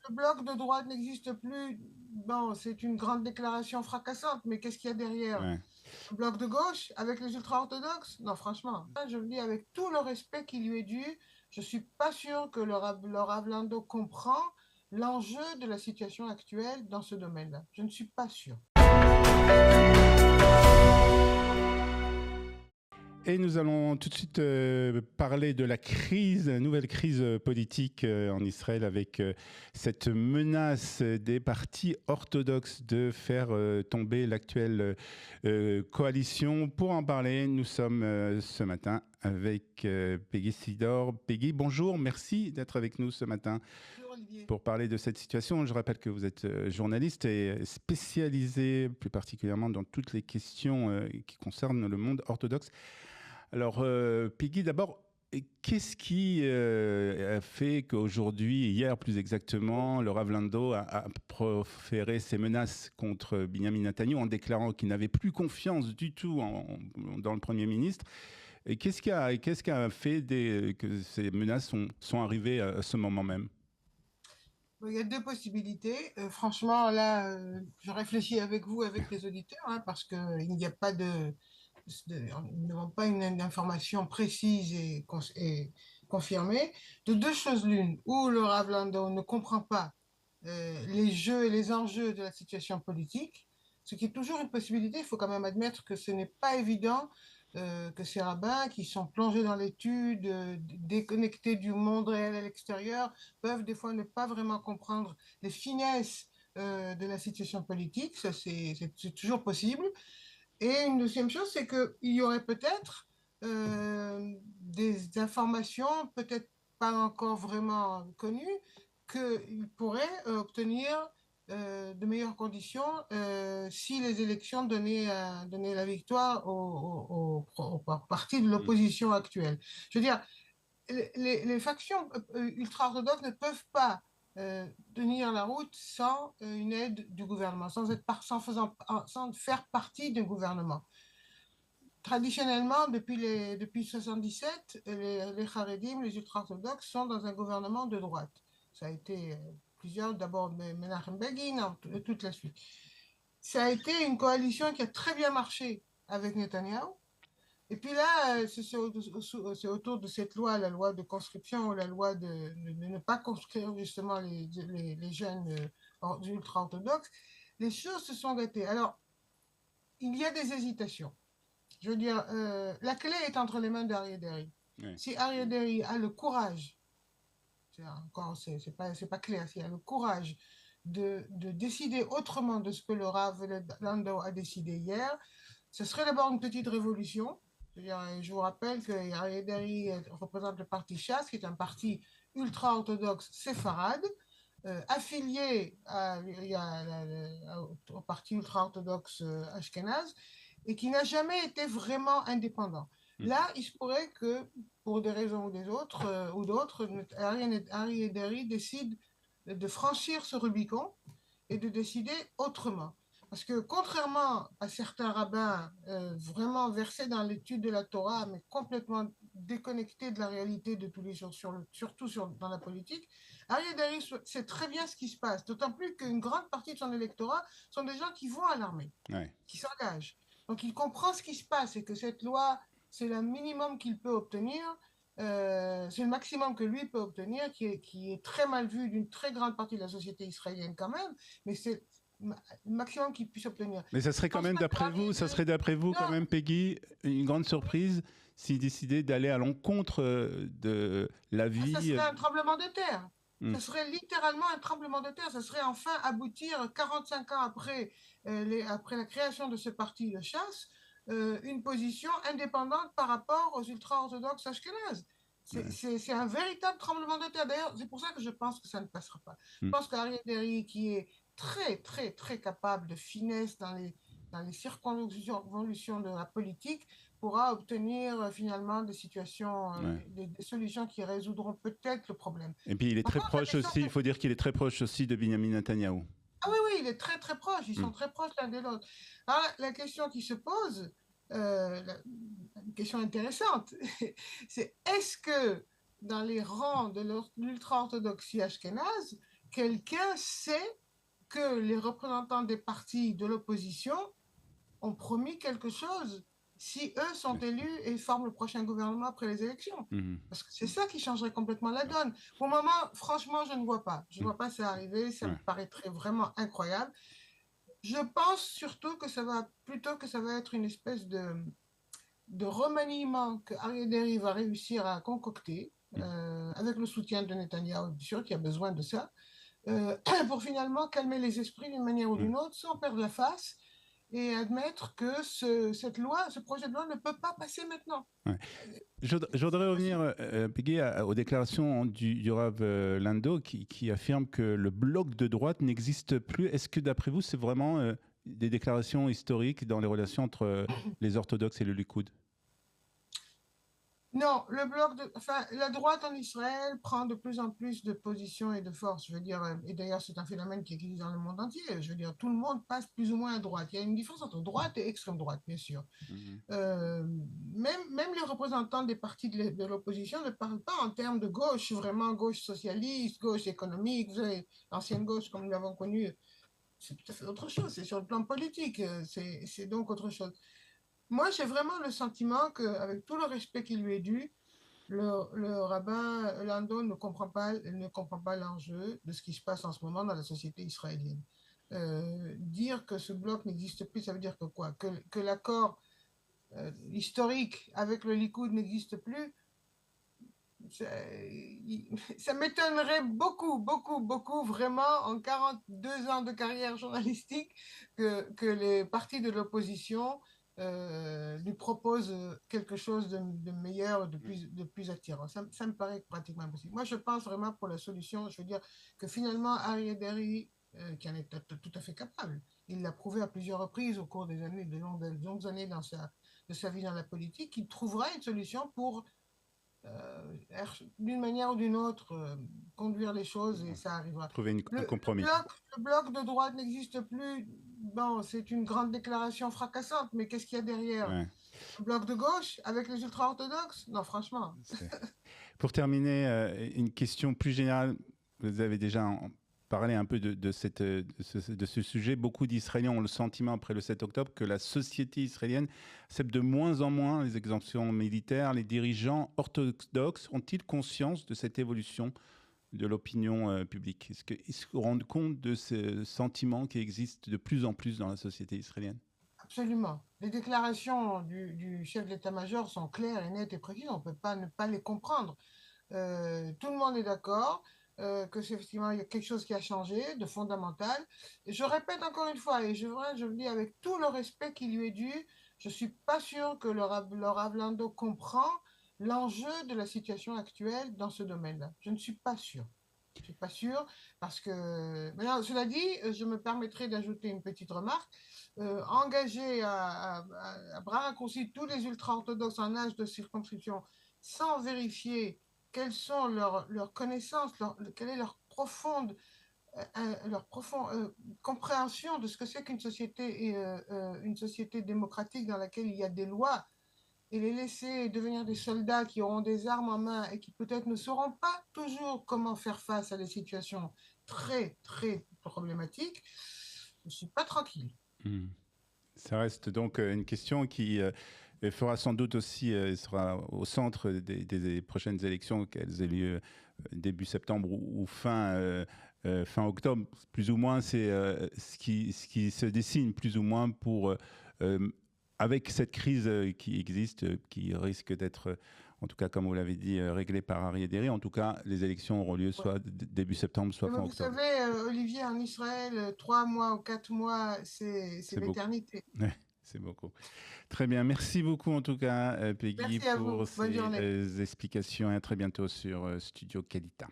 le bloc de droite n'existe plus. Bon, c'est une grande déclaration fracassante, mais qu'est-ce qu'il y a derrière? Ouais. Un bloc de gauche avec les ultra-orthodoxes? Non, franchement, je le dis avec tout le respect qui lui est dû, je ne suis pas sûre que Laura Blando comprend l'enjeu de la situation actuelle dans ce domaine-là. Je ne suis pas sûre. Et nous allons tout de suite parler de la crise, nouvelle crise politique en Israël avec cette menace des partis orthodoxes de faire tomber l'actuelle coalition. Pour en parler, nous sommes ce matin avec Peggy Sidor. Peggy, bonjour, merci d'être avec nous ce matin Bonjour Olivier. pour parler de cette situation. Je rappelle que vous êtes journaliste et spécialisé plus particulièrement dans toutes les questions qui concernent le monde orthodoxe. Alors, Peggy, d'abord, qu'est-ce qui a fait qu'aujourd'hui, hier plus exactement, le Rav Lando a proféré ses menaces contre Benjamin Netanyahu en déclarant qu'il n'avait plus confiance du tout dans le Premier ministre? Et qu'est-ce qui a fait que ces menaces sont arrivées à ce moment même? Bon, il y a deux possibilités. Franchement, là, je réfléchis avec vous, avec les auditeurs, hein, parce qu'il n'y a pas nous n'avons pas une information précise et confirmée. De deux choses l'une, ou le Rav Lando ne comprend pas les jeux et les enjeux de la situation politique, ce qui est toujours une possibilité. Il faut quand même admettre que ce n'est pas évident que ces rabbins qui sont plongés dans l'étude, déconnectés du monde réel à l'extérieur, peuvent des fois ne pas vraiment comprendre les finesses de la situation politique. Ça, c'est toujours possible. Et une deuxième chose, c'est qu'il y aurait peut-être des informations, peut-être pas encore vraiment connues, qu'il pourrait obtenir de meilleures conditions si les élections donnaient la victoire au parti de l'opposition actuelle. Je veux dire, les factions ultra-orthodoxes ne peuvent pas tenir la route sans une aide du gouvernement, sans faire partie du gouvernement. Traditionnellement, depuis 77, les Haredim, les ultra-orthodoxes, sont dans un gouvernement de droite. Ça a été plusieurs, d'abord Menachem Begin, toute la suite. Ça a été une coalition qui a très bien marché avec Netanyahou. Et puis là, c'est autour de cette loi, la loi de conscription, ou la loi de ne pas conscrire justement les jeunes ultra-orthodoxes, les choses se sont gâtées. Alors, il y a des hésitations. Je veux dire, la clé est entre les mains d'Arié Derry. Ouais. Si Arié Derry a le courage, c'est pas clair, s'il a le courage de décider autrement de ce que le Rav Landau a décidé hier, ce serait d'abord une petite révolution. Je vous rappelle que Arié Derry représente le parti Chasse, qui est un parti ultra-orthodoxe séfarade, affilié au parti ultra-orthodoxe ashkénaze, et qui n'a jamais été vraiment indépendant. Mhm. Là, il se pourrait que, pour des raisons ou des autres, ou d'autres, Harry Ederi décide de franchir ce Rubicon et de décider autrement. Parce que contrairement à certains rabbins vraiment versés dans l'étude de la Torah, mais complètement déconnectés de la réalité de tous les jours, surtout dans la politique, Harry Ederi sait très bien ce qui se passe, d'autant plus qu'une grande partie de son électorat sont des gens qui vont à l'armée, Ouais. qui s'engagent. Donc il comprend ce qui se passe et que cette loi, c'est le minimum qu'il peut obtenir, c'est le maximum que lui peut obtenir, qui est très mal vu d'une très grande partie de la société israélienne quand même, mais c'est le maximum qu'il puisse obtenir. Mais ça Je serait quand pense même pas que d'après vous, ça serait d'après vous quand non, même, Peggy, une grande surprise s'il décidait d'aller à l'encontre de ça l'avis. serait un tremblement de terre. Hmm. Ça serait littéralement un tremblement de terre. Ça serait enfin aboutir 45 ans après la création de ce parti de chasse, une position indépendante par rapport aux ultra-orthodoxes ashkénazes. Ouais. C'est un véritable tremblement de terre. D'ailleurs, c'est pour ça que je pense que ça ne passera pas. Je Hmm. pense qu'Ariel Derry, qui est très, très, très capable de finesse dans les circonvolutions de la politique, pourra obtenir finalement des situations, Ouais. des solutions qui résoudront peut-être le problème. Et puis il est Par très contre, la proche question, aussi, il faut dire qu'il est très proche aussi de Benjamin Netanyahou. ah oui, oui, il est très très proche, ils Hmm. sont très proches l'un de l'autre. Alors la question qui se pose, une question intéressante, c'est est-ce que dans les rangs de l'ultra-orthodoxie ashkénaze, quelqu'un sait que les représentants des partis de l'opposition ont promis quelque chose si eux sont élus et forment le prochain gouvernement après les élections. Parce que c'est ça qui changerait complètement la donne. Pour le moment, franchement, je ne vois pas. Je ne vois pas ça arriver. Ça me paraîtrait vraiment incroyable. Je pense surtout que ça va être une espèce de remaniement que Ariel Derry va réussir à concocter avec le soutien de Netanyahou, sûr qu'il y a besoin de ça, pour finalement calmer les esprits d'une manière ou d'une autre, sans perdre la face, et admettre que ce projet de loi ne peut pas passer maintenant. Ouais. Je voudrais revenir, Peggy, aux déclarations du Rav Lando qui affirme que le bloc de droite n'existe plus. Est-ce que d'après vous, c'est vraiment des déclarations historiques dans les relations entre les orthodoxes et le Likoud? Non, la droite en Israël prend de plus en plus de positions et de force. Je veux dire, et d'ailleurs, c'est un phénomène qui existe dans le monde entier. Je veux dire, tout le monde passe plus ou moins à droite. Il y a une différence entre droite et extrême droite, bien sûr. Même les représentants des partis de l'opposition ne parlent pas en termes de gauche, vraiment gauche socialiste, gauche économique. Vous savez, l'ancienne gauche, comme nous l'avons connue, c'est tout à fait autre chose. C'est sur le plan politique. C'est donc autre chose. Moi, j'ai vraiment le sentiment qu'avec tout le respect qui lui est dû, le rabbin Lando ne comprend pas l'enjeu de ce qui se passe en ce moment dans la société israélienne. Dire que ce bloc n'existe plus, ça veut dire que quoi? Que l'accord historique avec le Likoud n'existe plus? Ça m'étonnerait beaucoup, vraiment, en 42 ans de carrière journalistique, que les partis de l'opposition lui propose quelque chose de meilleur, de plus attirant. Ça me paraît pratiquement impossible. Moi, je pense vraiment pour la solution, je veux dire que finalement, Ariel Derry, qui en est tout à fait capable, il l'a prouvé à plusieurs reprises au cours des années, de longues années de sa vie dans la politique, il trouvera une solution pour, d'une manière ou d'une autre, conduire les choses et ça arrivera. Trouver un compromis. Le bloc de droite n'existe plus. Bon, c'est une grande déclaration fracassante, mais qu'est-ce qu'il y a derrière? Le bloc de gauche avec les ultra-orthodoxes? Non, franchement. Pour terminer, une question plus générale. Vous avez déjà parlé un peu de ce sujet. Beaucoup d'Israéliens ont le sentiment, après le 7 octobre, que la société israélienne accepte de moins en moins les exemptions militaires. Les dirigeants orthodoxes ont-ils conscience de cette évolution de l'opinion publique? Est-ce qu'ils se rendent compte de ce sentiment qui existe de plus en plus dans la société israélienne? Absolument. Les déclarations du chef d'état-major sont claires et nettes et précises. On ne peut pas ne pas les comprendre. Tout le monde est d'accord que effectivement il y a quelque chose qui a changé de fondamental. Et je répète encore une fois, et je le dis avec tout le respect qui lui est dû, je ne suis pas sûre que le Rav Lando comprend l'enjeu de la situation actuelle dans ce domaine-là. Je ne suis pas sûre. Je ne suis pas sûre parce que... Maintenant, cela dit, je me permettrai d'ajouter une petite remarque. Engager à bras raccourcis tous les ultra-orthodoxes en âge de circonscription sans vérifier quelles sont leurs connaissances, quelle est leur profonde compréhension de ce que c'est qu'une société, une société démocratique dans laquelle il y a des lois, et les laisser devenir des soldats qui auront des armes en main et qui peut-être ne sauront pas toujours comment faire face à des situations très, très problématiques, je ne suis pas tranquille. Ça reste donc une question qui fera sans doute aussi, sera au centre des prochaines élections, qu'elles aient lieu début septembre ou fin octobre. Plus ou moins, c'est ce qui se dessine plus ou moins pour... avec cette crise qui existe, qui risque d'être, en tout cas, comme vous l'avez dit, réglée par Ariel Derry. En tout cas, les élections auront lieu soit début septembre, soit fin octobre. Vous savez, Olivier, en Israël, 3 mois ou 4 mois, c'est l'éternité. C'est beaucoup. Très bien. Merci beaucoup, en tout cas, Peggy, pour ces explications. Et à très bientôt sur Studio Kalita.